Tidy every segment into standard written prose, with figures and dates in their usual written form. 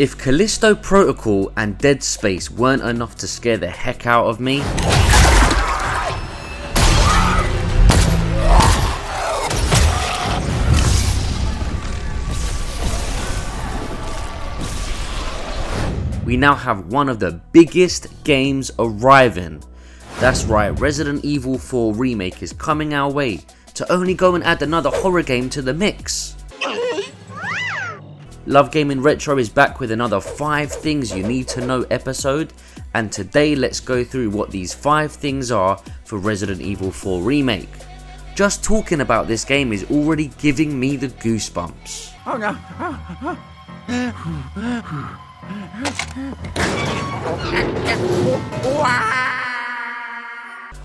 If Callisto Protocol and Dead Space weren't enough to scare the heck out of me, we now have one of the biggest games arriving. That's right, Resident Evil 4 Remake is coming our way to only go and add another horror game to the mix. Love Gaming Retro is back with another 5 things you need to know episode, and today let's go through what these 5 things are for Resident Evil 4 Remake. Just talking about this game is already giving me the goosebumps. Oh no.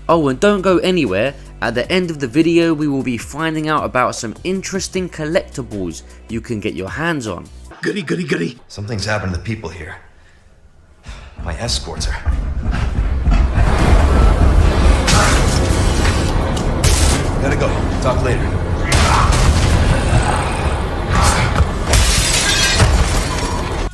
Oh, and don't go anywhere. At the end of the video we will be finding out about some interesting collectibles you can get your hands on. Goody, goody, goody. Something's happened to the people here. My escorts are... Gotta go. Talk later.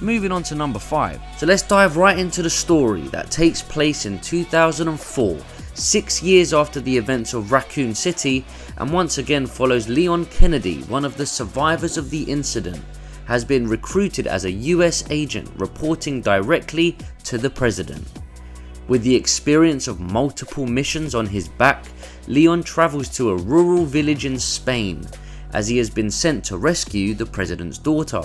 Moving on to number 5. So let's dive right into the story that takes place in 2004. 6 years after the events of Raccoon City, and once again follows Leon Kennedy, one of the survivors of the incident, has been recruited as a US agent reporting directly to the president. With the experience of multiple missions on his back, Leon travels to a rural village in Spain as he has been sent to rescue the president's daughter,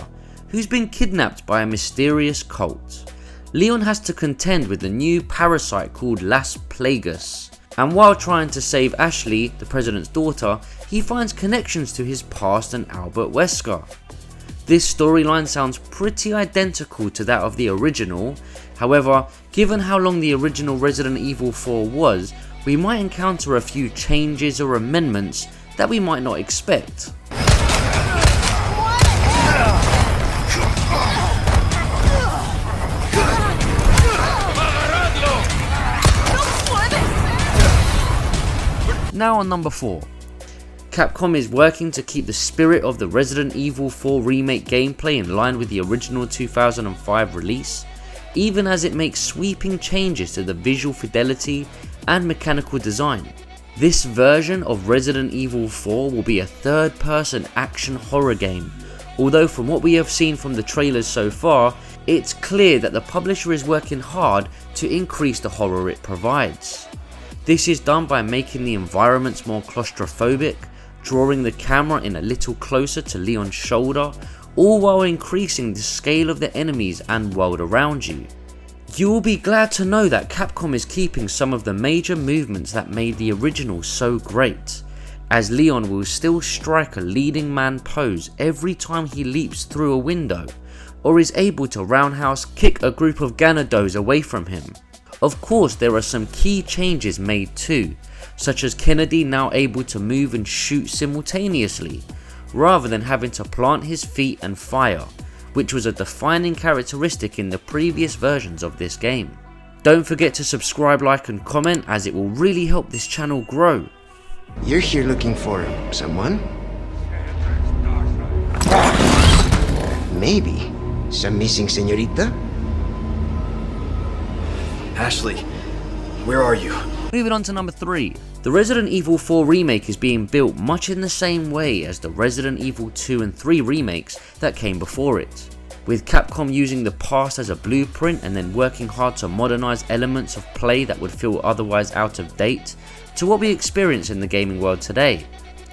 who's been kidnapped by a mysterious cult. Leon has to contend with the new parasite called Las Plagas, and while trying to save Ashley, the president's daughter, he finds connections to his past and Albert Wesker. This storyline sounds pretty identical to that of the original. However, given how long the original Resident Evil 4 was, we might encounter a few changes or amendments that we might not expect. Now on number 4. Capcom is working to keep the spirit of the Resident Evil 4 Remake gameplay in line with the original 2005 release, even as it makes sweeping changes to the visual fidelity and mechanical design. This version of Resident Evil 4 will be a third-person action horror game, although from what we have seen from the trailers so far, it's clear that the publisher is working hard to increase the horror it provides. This is done by making the environments more claustrophobic, drawing the camera in a little closer to Leon's shoulder, all while increasing the scale of the enemies and world around you. You will be glad to know that Capcom is keeping some of the major movements that made the original so great, as Leon will still strike a leading man pose every time he leaps through a window, or is able to roundhouse kick a group of Ganados away from him. Of course, there are some key changes made too, such as Kennedy now able to move and shoot simultaneously, rather than having to plant his feet and fire, which was a defining characteristic in the previous versions of this game. Don't forget to subscribe, like and comment, as it will really help this channel grow. You're here looking for someone? Maybe some missing señorita? Ashley, where are you? Moving on to number 3. The Resident Evil 4 Remake is being built much in the same way as the Resident Evil 2 and 3 remakes that came before it, with Capcom using the past as a blueprint and then working hard to modernize elements of play that would feel otherwise out of date to what we experience in the gaming world today.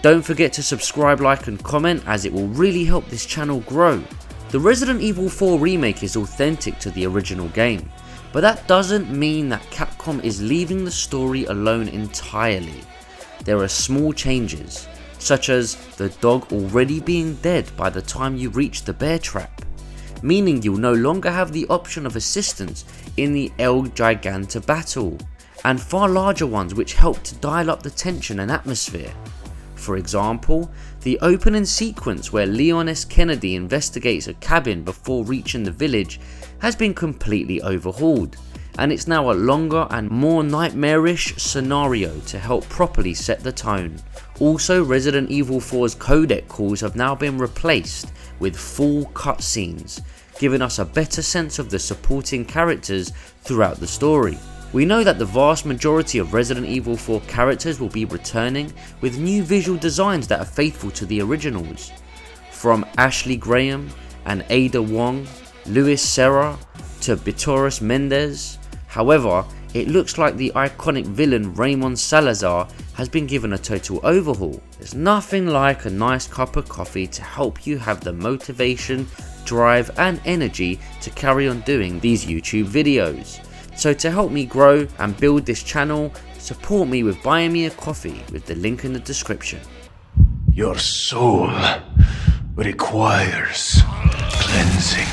Don't forget to subscribe, like and comment, as it will really help this channel grow. The Resident Evil 4 Remake is authentic to the original game, but that doesn't mean that Capcom is leaving the story alone entirely. There are small changes, such as the dog already being dead by the time you reach the bear trap, meaning you'll no longer have the option of assistance in the El Gigante battle, and far larger ones which help to dial up the tension and atmosphere. For example, the opening sequence where Leon S. Kennedy investigates a cabin before reaching the village has been completely overhauled, and it's now a longer and more nightmarish scenario to help properly set the tone. Also, Resident Evil 4's codec calls have now been replaced with full cutscenes, giving us a better sense of the supporting characters throughout the story. We know that the vast majority of Resident Evil 4 characters will be returning with new visual designs that are faithful to the originals. From Ashley Graham and Ada Wong, Luis Serra to Vitoris Mendez. However, it looks like the iconic villain Raymond Salazar has been given a total overhaul. There's nothing like a nice cup of coffee to help you have the motivation, drive and energy to carry on doing these YouTube videos. So to help me grow and build this channel, support me with buying me a coffee with the link in the description. Your soul requires cleansing.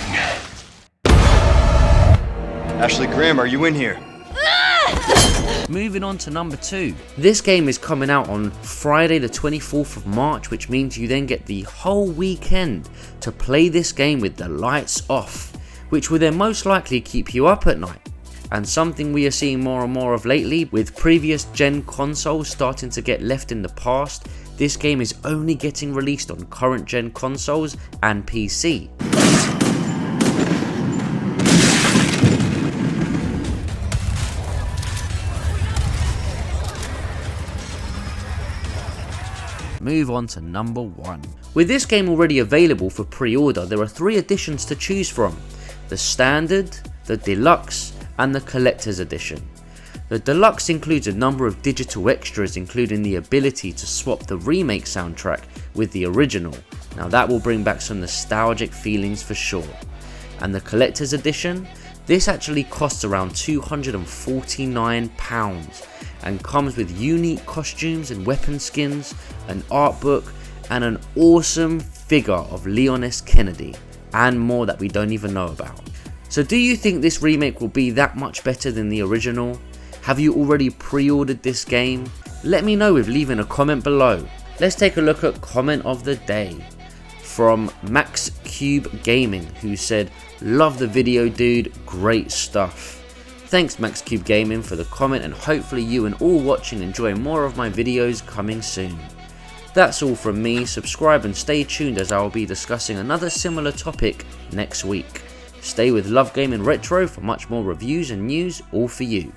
Ashley Graham, are you in here? Moving on to number 2. This game is coming out on Friday the 24th of March, which means you then get the whole weekend to play this game with the lights off, which will then most likely keep you up at night. And something we are seeing more and more of lately, with previous gen consoles starting to get left in the past, this game is only getting released on current gen consoles and PC. Move on to number 1. With this game already available for pre-order, there are 3 editions to choose from: the Standard, the Deluxe and the Collector's Edition. The Deluxe includes a number of digital extras, including the ability to swap the Remake soundtrack with the original. Now that will bring back some nostalgic feelings for sure. And the Collector's Edition, this actually costs around £249 and comes with unique costumes and weapon skins, an art book and an awesome figure of Leon S. Kennedy, and more that we don't even know about. So do you think this remake will be that much better than the original? Have you already pre-ordered this game? Let me know with leaving a comment below. Let's take a look at comment of the day from Max Cube Gaming, who said, "Love the video dude, great stuff." Thanks Max Cube Gaming for the comment, and hopefully you and all watching enjoy more of my videos coming soon. That's all from me. Subscribe and stay tuned, as I will be discussing another similar topic next week. Stay with Love Gaming Retro for much more reviews and news, all for you.